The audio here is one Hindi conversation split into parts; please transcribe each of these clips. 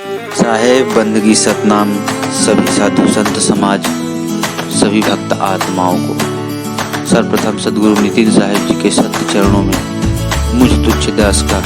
साहेब बंदगी सतनाम सभी साधु संत समाज सभी भक्त आत्माओं को सर्वप्रथम सद्गुरु नितिन साहिब जी के सत्य चरणों में मुझ तुच्छ दास का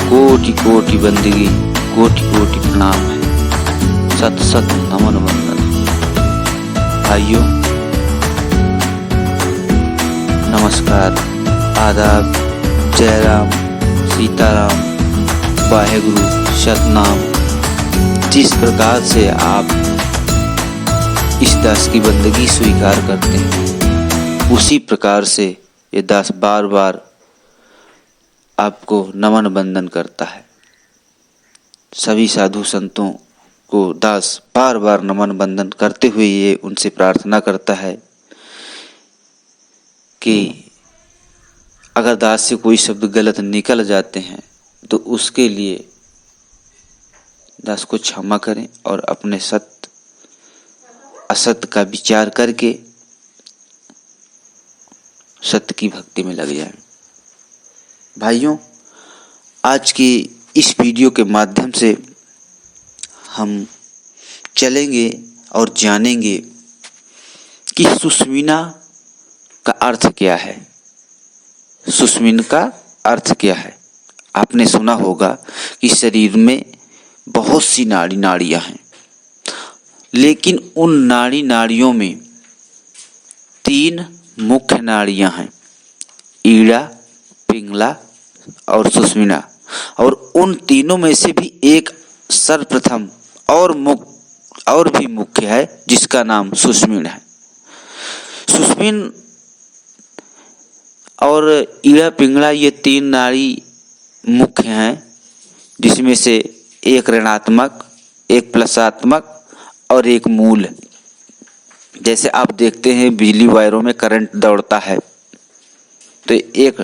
कोटि कोटि बंदगी कोटि कोटि प्रणाम है। सत सत नमन वंदन। भाइयों नमस्कार, आदाब, जय राम, सीताराम, वाहेगुरु, सतनाम। जिस प्रकार से आप इस दास की बंदगी स्वीकार करते हैं उसी प्रकार से ये दास बार बार आपको नमन बंदन करता है। सभी साधु संतों को दास बार बार नमन बंदन करते हुए ये उनसे प्रार्थना करता है कि अगर दास से कोई शब्द गलत निकल जाते हैं तो उसके लिए दास को क्षमा करें और अपने सत्य असत्य का विचार करके सत्य की भक्ति में लग जाएं। भाइयों, आज की इस वीडियो के माध्यम से हम चलेंगे और जानेंगे कि सुस्मिना का अर्थ क्या है। सुस्मिन का अर्थ क्या है? आपने सुना होगा कि शरीर में बहुत सी नाड़ियां हैं, लेकिन उन नाड़ियों में 3 मुख्य नाड़ियां हैं, ईड़ा, पिंगला और सुस्मिना। और उन तीनों में से भी एक सर्वप्रथम और भी मुख्य है, जिसका नाम सुस्मिन है। सुस्मिन और ईड़ा, पिंगला ये 3 नाड़ी मुख्य हैं, जिसमें से एक ऋणात्मक, एक प्लसात्मक और एक मूल। जैसे आप देखते हैं बिजली वायरों में करंट दौड़ता है तो एक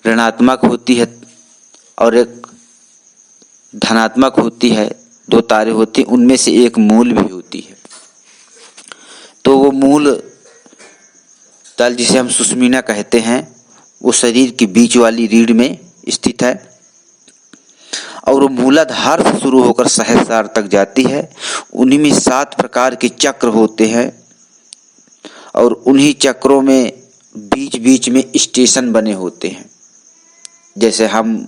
ऋणात्मक होती है और एक धनात्मक होती है, 2 तारे होती हैं, उनमें से एक मूल भी होती है। तो वो मूल तल जिसे हम सुस्मिना कहते हैं वो शरीर की बीच वाली रीढ़ में स्थित है और वो मूलाधार से शुरू होकर सहस्रार तक जाती है। उन्हीं में 7 प्रकार के चक्र होते हैं और उन्हीं चक्रों में बीच बीच में स्टेशन बने होते हैं। जैसे हम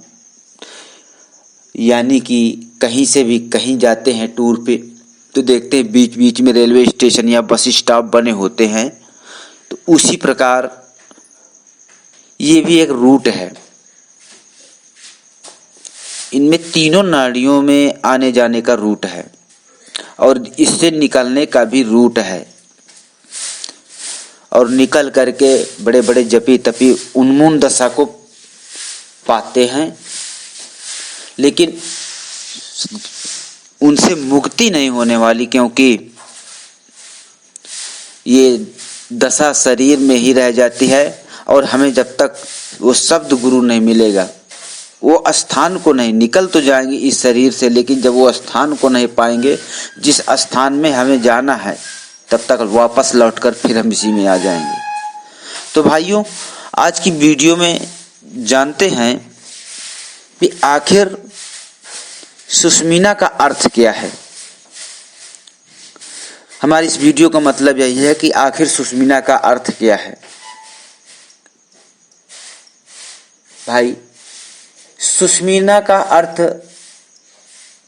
यानी कि कहीं से भी कहीं जाते हैं टूर पे तो देखते हैं बीच बीच में रेलवे स्टेशन या बस स्टॉप बने होते हैं, तो उसी प्रकार ये भी एक रूट है। इनमें तीनों नाड़ियों में आने जाने का रूट है और इससे निकलने का भी रूट है। और निकल करके बड़े बड़े जपी तपी उन्मूलन दशा को पाते हैं, लेकिन उनसे मुक्ति नहीं होने वाली, क्योंकि ये दशा शरीर में ही रह जाती है और हमें जब तक वो शब्द गुरु नहीं मिलेगा, वो स्थान को नहीं, निकल तो जाएंगे इस शरीर से, लेकिन जब वो स्थान को नहीं पाएंगे जिस स्थान में हमें जाना है, तब तक वापस लौटकर फिर हम इसी में आ जाएंगे। तो भाइयों, आज की वीडियो में जानते हैं कि आखिर सुस्मिना का अर्थ क्या है। हमारी इस वीडियो का मतलब यही है कि आखिर सुस्मिना का अर्थ क्या है। भाई, सुस्मिना का अर्थ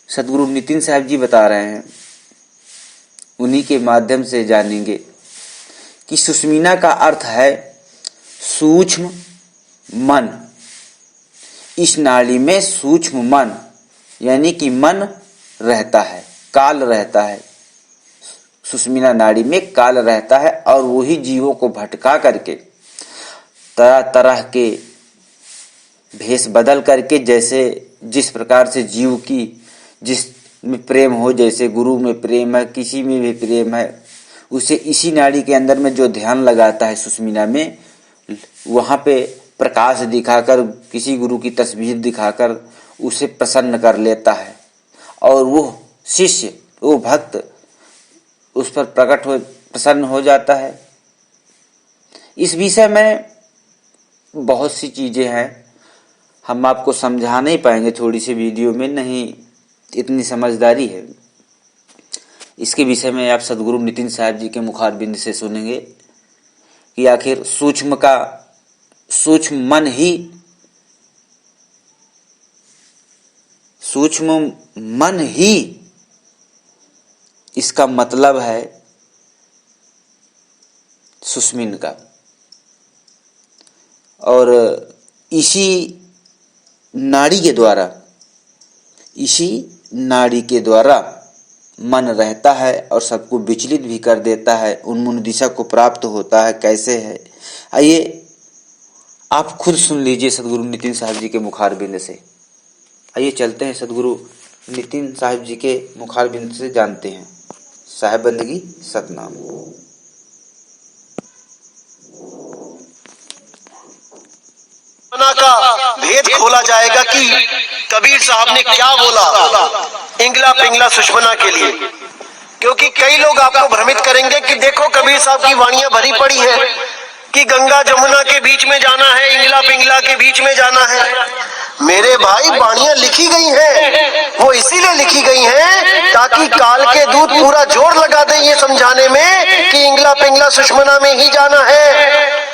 सद्गुरु नितिन साहिब जी बता रहे हैं, उन्हीं के माध्यम से जानेंगे कि सुस्मिना का अर्थ है सूक्ष्म मन। इस नाड़ी में सूक्ष्म मन यानी कि मन रहता है, काल रहता है। सुस्मिना नाड़ी में काल रहता है और वही जीवों को भटका करके तरह तरह के भेष बदल करके, जैसे जिस प्रकार से जीव की जिस में प्रेम हो, जैसे गुरु में प्रेम है, किसी में भी प्रेम है, उसे इसी नाड़ी के अंदर में जो ध्यान लगाता है सुस्मिना में, वहाँ पे प्रकाश दिखाकर, किसी गुरु की तस्वीर दिखाकर उसे प्रसन्न कर लेता है और वो शिष्य, वो भक्त उस पर प्रसन्न हो जाता है। इस विषय में बहुत सी चीजें हैं, हम आपको समझा नहीं पाएंगे थोड़ी सी वीडियो में, नहीं इतनी समझदारी है। इसके विषय में आप सदगुरु नितिन साहब जी के मुखारबिंद से सुनेंगे कि आखिर सूक्ष्म मन ही इसका मतलब है सुष्मिन का, और इसी नाड़ी के द्वारा मन रहता है और सबको विचलित भी कर देता है, उन्मूलन दिशा को प्राप्त होता है। कैसे है, आइए आप खुद सुन लीजिए सदगुरु नितिन साहब जी के मुखारबिंद से। आइए चलते हैं सदगुरु नितिन साहब जी के मुखारबिंद से, जानते हैं साहेब बंदगी सतनाम। का भेद खोला जाएगा कि कबीर साहब ने क्या बोला इंगला पिंगला सुषमना के लिए, क्योंकि कई लोग आपको भ्रमित करेंगे कि देखो कबीर साहब की वाणियां भरी पड़ी है कि गंगा जमुना के बीच में जाना है, इंगला पिंगला के बीच में जाना है। मेरे भाई, वाणियां लिखी गई हैं, वो इसीलिए लिखी गई हैं ताकि काल के दूत पूरा जोर लगा दें ये समझाने में कि इंगला पिंगला सुषमना में ही जाना है।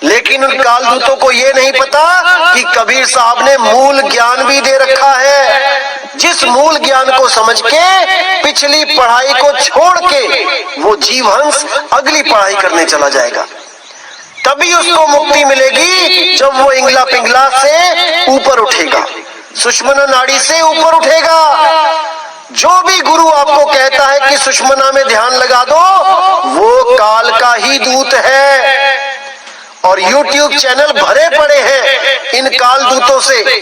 लेकिन उन काल दूतों को ये नहीं पता कि कबीर साहब ने मूल ज्ञान भी दे रखा है, जिस मूल ज्ञान को समझ के पिछली पढ़ाई को छोड़ के वो जीवहंस अगली पढ़ाई करने चला जाएगा, तभी उसको मुक्ति मिलेगी जब वो इंगला पिंगला से ऊपर उठेगा, सुषमना नाड़ी से ऊपर उठेगा। जो भी गुरु आपको कहता है कि सुषमना में ध्यान लगा दो, वो काल का ही दूत है। और YouTube चैनल भरे पड़े हैं इन काल दूतों से,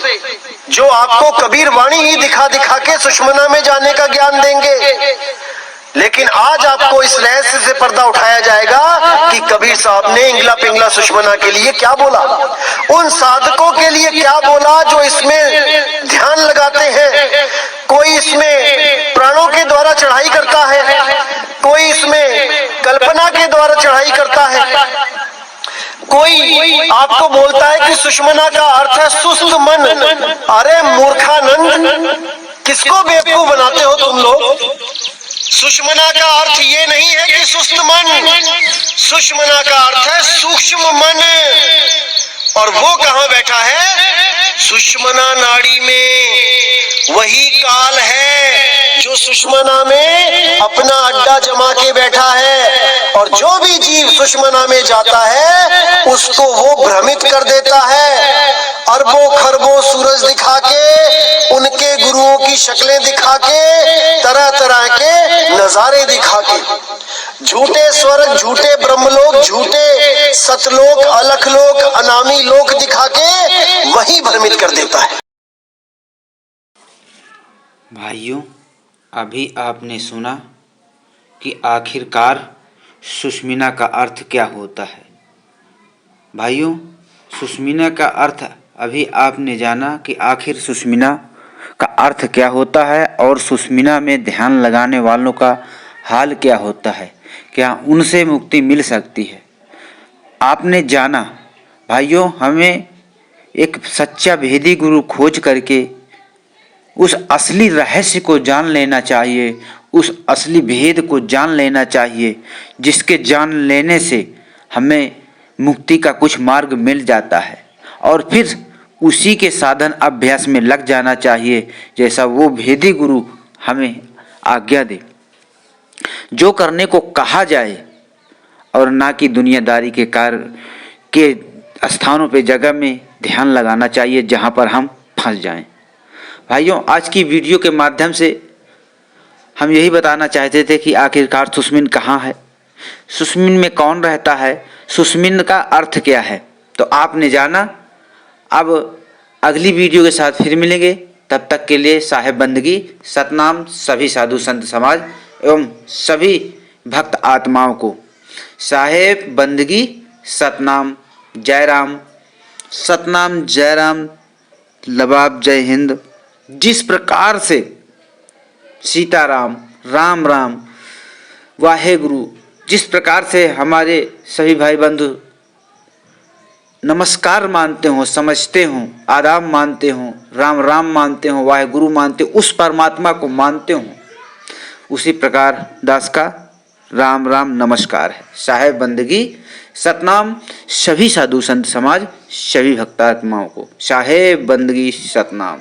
जो आपको कबीर वाणी ही दिखा दिखा के सुषमना में जाने का ज्ञान देंगे। लेकिन आज आपको इस रहस्य से पर्दा उठाया जाएगा कि कबीर साहब ने इंगला पिंगला सुषमना के लिए क्या बोला, उन साधकों के लिए क्या बोला जो इसमें ध्यान लगाते हैं। कोई इसमें प्राणों के द्वारा चढ़ाई करता है, कोई इसमें कल्पना के द्वारा चढ़ाई करता है, कोई आपको बोलता है कि सुषमना का अर्थ है सुस्त मन। अरे मूर्खानंद, किसको बेवकूफ बनाते हो तुम लोग? सुषमना का अर्थ ये नहीं है कि सुस्त मन, सुषमना का अर्थ है सूक्ष्म मन। और वो कहां बैठा है? सुषमना नाड़ी में। वही काल है जो सुषमना में अपना अड्डा जमा के बैठा है, और जो भी जीव सुषमना में जाता है उसको वो भ्रमित कर देता है। अरबों खरबों सूरज दिखा के, उनके गुरुओं की शक्लें दिखा के, तरह तरह के नजारे दिखा के, झूठे स्वर्ग, झूठे ब्रह्मलोक, झूठे सतलोक, अलखलोक, अनामी लोक दिखा के वही भ्रमित कर देता है। भाइयों, अभी आपने सुना कि आखिरकार सुष्मिना का अर्थ क्या होता है। भाइयों, सुष्मिना का अर्थ अभी आपने जाना कि आखिर सुष्मिना का अर्थ क्या होता है और सुष्मिना में ध्यान लगाने वालों का हाल क्या होता है, क्या उनसे मुक्ति मिल सकती है। आपने जाना भाइयों, हमें एक सच्चा भेदी गुरु खोज करके उस असली रहस्य को जान लेना चाहिए, उस असली भेद को जान लेना चाहिए, जिसके जान लेने से हमें मुक्ति का कुछ मार्ग मिल जाता है, और फिर उसी के साधन अभ्यास में लग जाना चाहिए जैसा वो भेदी गुरु हमें आज्ञा दे। जो करने को कहा जाए और ना कि दुनियादारी के कार्य के स्थानों पे जगह में ध्यान लगाना चाहिए जहाँ पर हम फंस जाएं। भाइयों, आज की वीडियो के माध्यम से हम यही बताना चाहते थे कि आखिरकार सुष्मिन कहाँ है, सुष्मिन में कौन रहता है, सुष्मिन का अर्थ क्या है। तो आपने जाना। अब अगली वीडियो के साथ फिर मिलेंगे, तब तक के लिए साहेब बंदगी सतनाम सभी साधु संत समाज एवं सभी भक्त आत्माओं को। साहेब बंदगी सतनाम, जय राम, सतनाम, जय राम, लबाब, जय हिंद। जिस प्रकार से सीताराम, राम राम, वाहे गुरु, जिस प्रकार से हमारे सभी भाई बंधु नमस्कार मानते हो, समझते हो, आदाब मानते हो, राम राम मानते हो, वाहेगुरु मानते हो, उस परमात्मा को मानते हो, उसी प्रकार दास का राम राम नमस्कार है। साहेब बंदगी सतनाम सभी साधु संत समाज, सभी भक्तात्माओं को साहेब बंदगी सतनाम।